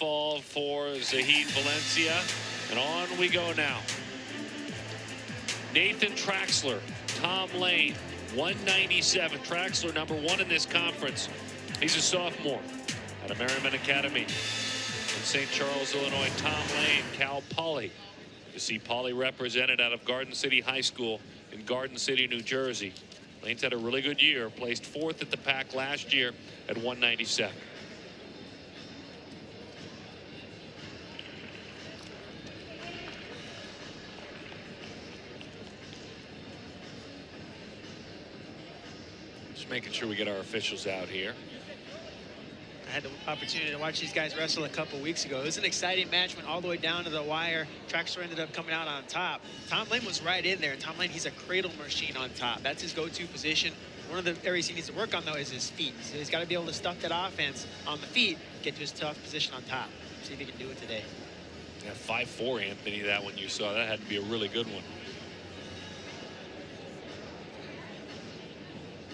fall for Zahid Valencia. And on we go now. Nathan Traxler, Tom Lane, 197. Traxler, #1 in this conference. He's a sophomore at Merriman Academy in St. Charles, Illinois. Tom Lane, Cal Poly. You see Poly represented out of Garden City High School in Garden City, New Jersey. Lane's had a really good year, placed 4th at the pack last year at 197. Just making sure we get our officials out here. I had the opportunity to watch these guys wrestle a couple weeks ago. It was an exciting match, went all the way down to the wire. Traxler ended up coming out on top. Tom Lane was right in there. Tom Lane, he's a cradle machine on top. That's his go-to position. One of the areas he needs to work on, though, is his feet. So he's got to be able to stuff that offense on the feet, get to his tough position on top. See if he can do it today. Yeah, 5'4", Anthony, that one you saw. That had to be a really good one.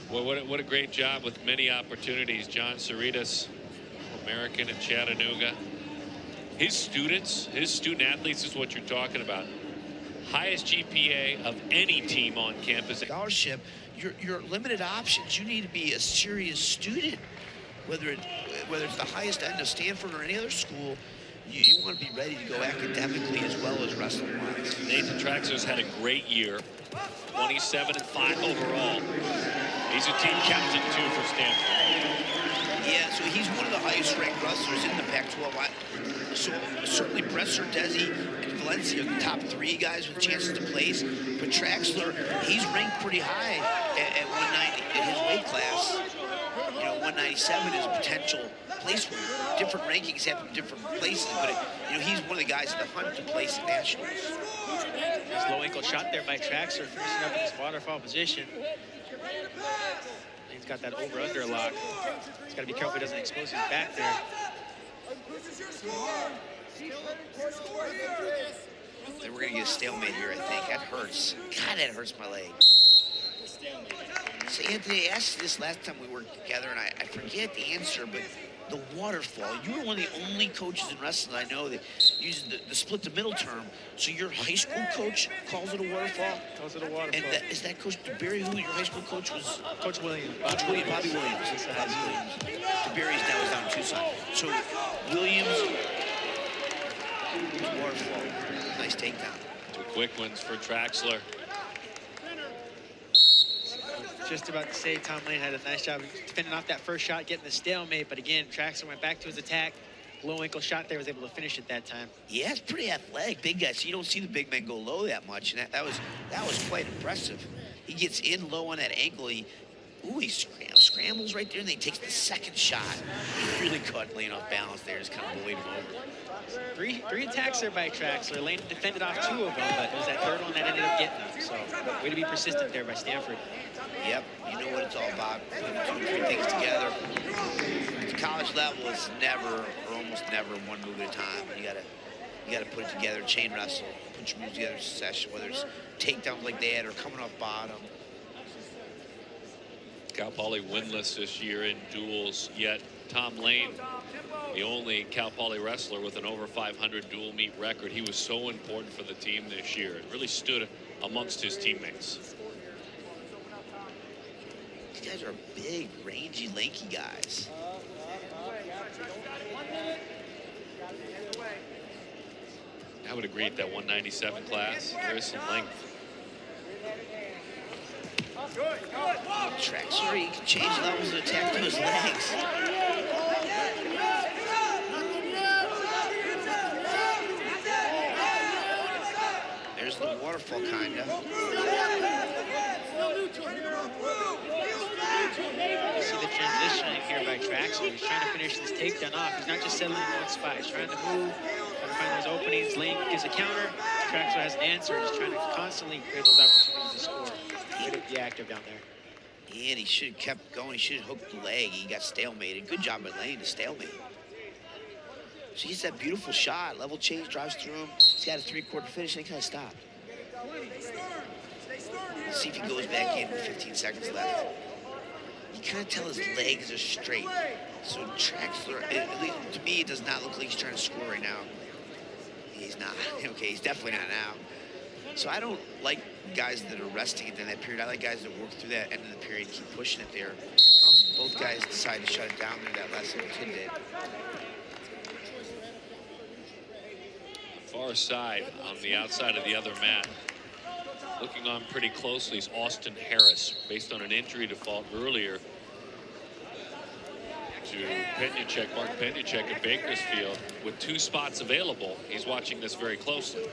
Well, what a great job with many opportunities. John Cerritos, American in Chattanooga. His student athletes is what you're talking about. Highest GPA of any team on campus. Scholarship, your limited options. You need to be a serious student, whether it's the highest end of Stanford or any other school. You want to be ready to go academically as well as wrestling-wise. Nathan Traxler's had a great year, 27-5 overall. He's a team captain too for Stanford. Yeah, so he's one of the highest-ranked wrestlers in the Pac-12. So certainly Bresser, Desi, and Valencia are the top 3 guys with chances to place. But Traxler, he's ranked pretty high at 190 in his weight class. You know, 197 is a potential place where different rankings happen in different places. But you know, he's one of the guys in the hunt to place at nationals. Nice low ankle shot there by Traxler, finishing up in his waterfall position. He's got that over-under lock. He's got to be careful he doesn't expose his back there. Then we're going to get a stalemate here, I think. That hurts. God, that hurts my leg. So, Anthony, I asked you this last time we worked together, and I forget the answer, but the waterfall. You were one of the only coaches in wrestling I know that uses the split the middle term. So your high school coach calls it a waterfall? Calls it a waterfall. And is that Coach DeBerry, who your high school coach was? Coach Williams. Bobby Williams. Bobby Williams. DeBerry's now is down in Tucson. So Williams, waterfall. Nice takedown. 2 quick ones for Traxler. Just about to say Tom Lane had a nice job defending off that first shot, getting the stalemate. But again, Traxler went back to his attack. Low ankle shot there, was able to finish it that time. Yeah, it's pretty athletic, big guy. So you don't see the big men go low that much, and that was quite impressive. He gets in low on that ankle. He scrambles right there, and then he takes the second shot. He really caught Lane off balance there, just kind of bullied him over. Three attacks there by Traxler. Lane defended off 2 of them, but it was that third one that ended up getting him. So way to be persistent there by Stanford. Yep, you know what it's all about. Putting 2 or 3 things together. At the college level, it's never or almost never one move at a time. You gotta put it together, chain wrestle, put your moves together in succession, whether it's takedowns like that or coming off bottom. Cal Poly winless this year in duels, yet Tom Lane, the only Cal Poly wrestler with an over 500 dual meet record. He was so important for the team this year. It really stood amongst his teammates. These guys are big, rangy, lanky guys. I would agree at that 197 class. There is some length. Traxler, he can change levels of attack to his legs. There's the waterfall, kind of. You see the transitioning here by Traxler. He's trying to finish this takedown off. He's not just settling in one spot. He's trying to move, trying to find those openings. Lane gives a counter. Traxler has an answer. He's trying to constantly create those opportunities to score. Way to be active down there. Yeah, and he should have kept going. He should have hooked the leg. He got stalemated. Good job by Lane to stalemate. So he gets that beautiful shot. Level change, drives through him. He's got a 3/4 finish, and he kind of stopped. Let's see if he goes back in with 15 seconds left. You kind of tell his legs are straight. So Traxler, at least to me, it does not look like he's trying to score right now. He's not. Okay, he's definitely not now. So I don't like guys that are resting at the end of that period. I like guys that work through that end of the period and keep pushing it there. Both guys decided to shut it down there that last little kid did. Far side on the outside of the other mat. Looking on pretty closely is Austin Harris, based on an injury default earlier to Penyacek, Mark Penyacek at Bakersfield. With 2 spots available, he's watching this very closely.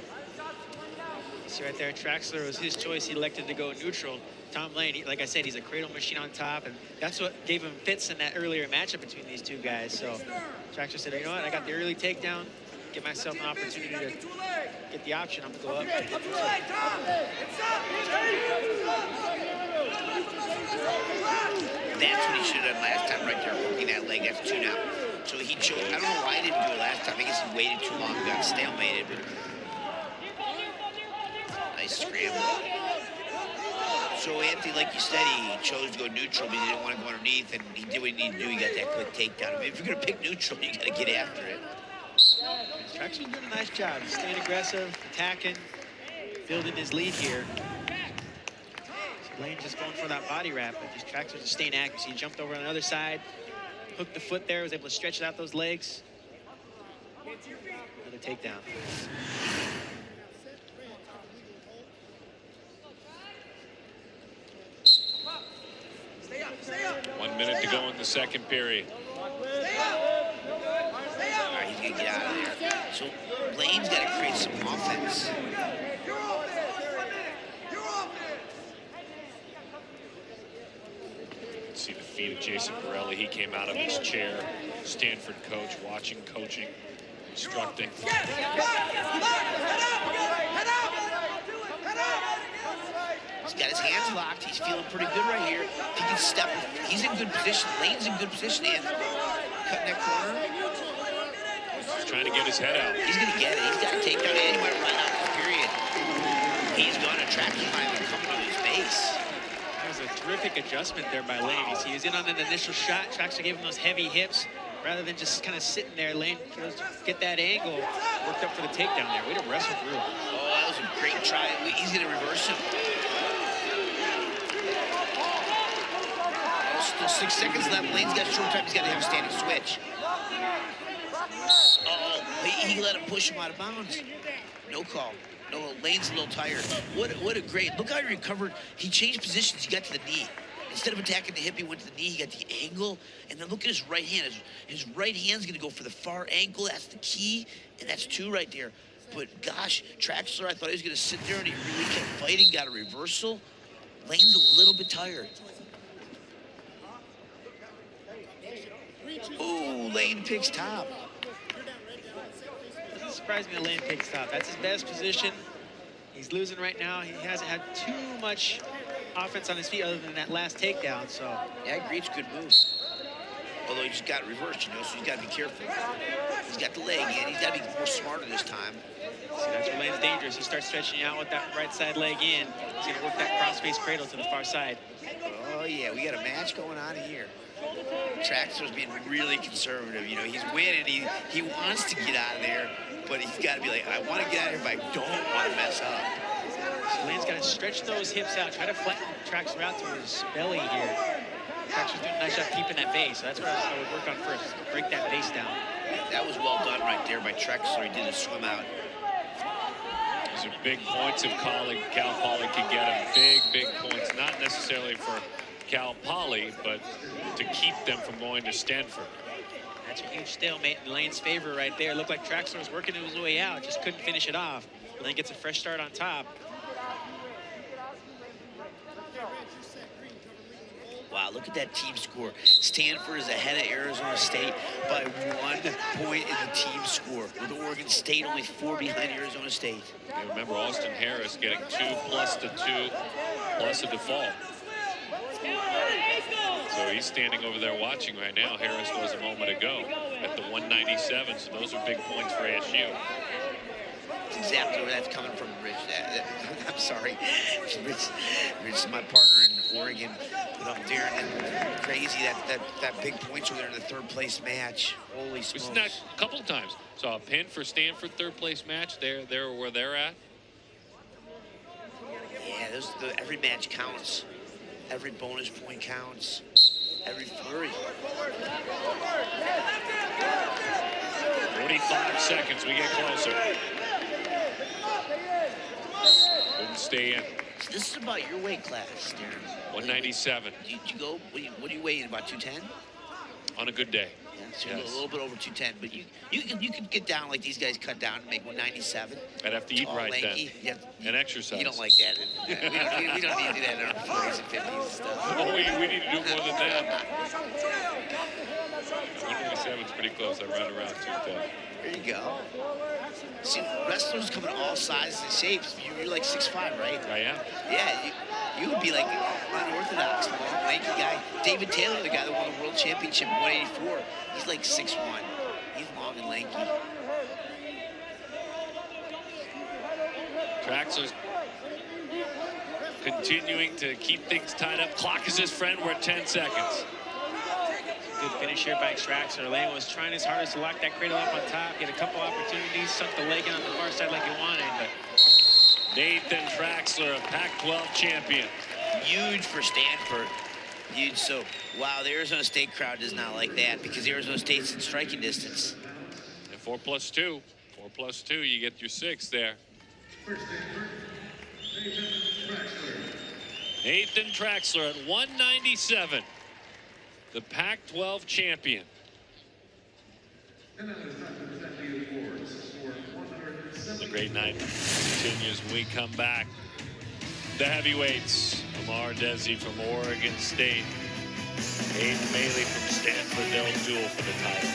See right there, Traxler was his choice. He elected to go neutral. Tom Lane, like I said, he's a cradle machine on top, and that's what gave him fits in that earlier matchup between these two guys. So Traxler said, you know what, I got the early takedown, give myself an opportunity to get the option. I'm going to go up. That's what he should have done last time right there, working that leg. That's 2 now. So he chose, I don't know why he didn't do it last time. I guess he waited too long, got stalemated. But nice scramble. So Anthony, like you said, he chose to go neutral because he didn't want to go underneath, and he did what he needed to do. He got that quick takedown. I mean, if you're going to pick neutral, you got to get after it. Traxler's doing a nice job. He's staying aggressive, attacking, building his lead here. Lane just going for that body wrap, but these Traxlers are staying active. So he jumped over on the other side, hooked the foot there, was able to stretch out those legs. Another takedown. Stay up. 1 minute to go in the second period. All right, he's going to get out of there. So Lane's got to create some offense. See the feet of Jason Borelli. He came out of his chair. Stanford coach, watching, coaching, instructing. He's got his hands locked. He's feeling pretty good right here. If he can step, he's in good position. Lane's in good position, and cutting that corner. He's trying to get his head out. He's going to get it. He's got to take down, and he went right out this period. He's going to Traxler finally coming to his base. That was a terrific adjustment there by Lane. He was in on an initial shot. Traxler gave him those heavy hips. Rather than just kind of sitting there, Lane goes to get that angle, worked up for the takedown there. Way to wrestle through. Oh, that was a great try. He's going to reverse him. Oh, still 6 seconds left. Lane's got short time. He's got to have a standing switch. Oh, he let him push him out of bounds. No call. No, Lane's a little tired. What a great, look how he recovered. He changed positions. He got to the knee. Instead of attacking the hip, he went to the knee. He got the angle. And then look at his right hand. His right hand's going to go for the far ankle. That's the key. And that's 2 right there. But gosh, Traxler, I thought he was going to sit there, and he really kept fighting. Got a reversal. Lane's a little bit tired. Ooh, Lane picks top. Doesn't surprise me that Lane picks top. That's his best position. He's losing right now. He hasn't had too much offense on his feet other than that last takedown, so. Yeah, I agree, it's a good move. Although he just got it reversed, you know, so he's got to be careful. He's got the leg in. He's got to be more smarter this time. See, that's where Lane's dangerous. He starts stretching out with that right side leg in. He's going to work that cross-face cradle to the far side. Oh, yeah, we got a match going on here. Traxler's being really conservative. You know, he's winning. He wants to get out of there, but he's got to be like, I want to get out of here, but I don't want to mess up. So Lane's got to stretch those hips out, try to flatten Traxler out to his belly here. Traxler's doing a nice job keeping that base, so that's what I would work on first, break that base down. That was well done right there by Traxler. He did a swim out. Those are big points if Cal Poly can get him. Big points, not necessarily for Cal Poly, but to keep them from going to Stanford. That's a huge stalemate in Lane's favor right there. Looked like Traxler was working his way out, just couldn't finish it off. Lane gets a fresh start on top. Wow, look at that team score. Stanford is ahead of Arizona State by 1 point in the team score, with Oregon State only 4 behind Arizona State. You remember Austin Harris getting 2 plus the 2 plus a default. So he's standing over there watching right now. Harris was a moment ago at the 197, so those are big points for ASU. That's exactly where that's coming from, Rich. I'm sorry. Rich is my partner in Oregon. it up there. And crazy that big points were there in the third place match. Holy smokes. Isn't that a couple of times? Saw a pin for Stanford, third place match. They're where they're at. Yeah, every match counts. Every bonus point counts. Every flurry. 45 seconds. We get closer. Couldn't stay in. So this is about your weight class, Darren. 197. Did you go? What do you weigh in? About 210? On a good day. Yeah, so Yes. a little bit over 210. But you could get down like these guys cut down and make 197. I'd have to eat Tall, right lanky. then. And exercise. You don't like that. We don't need to do that in our 40s and 50s and stuff. Oh, we need to do more than that. 197 is pretty close. I run around 210. There you go. See, wrestlers come in all sizes and shapes. You're like 6'5", right? I am. Yeah, you would be like unorthodox, long, lanky guy. David Taylor, the guy that won the world championship in 184, he's like 6'1". He's long and lanky. Traxler's continuing to keep things tied up. Clock is his friend. We're at 10 seconds. Good finish here by Traxler. Lane was trying his hardest to lock that cradle up on top. Get a couple opportunities, sunk the leg in on the far side like he wanted, but Nathan Traxler, a Pac-12 champion. Huge for Stanford. Huge. So, wow, the Arizona State crowd does not like that because Arizona State's in striking distance. And 4+2. 4+2, you get your 6 there. Nathan Traxler at 197. The Pac-12 champion. The great night continues when we come back. The heavyweights, Lamar Desi from Oregon State, Aiden Maley from Stanford, they'll duel for the title.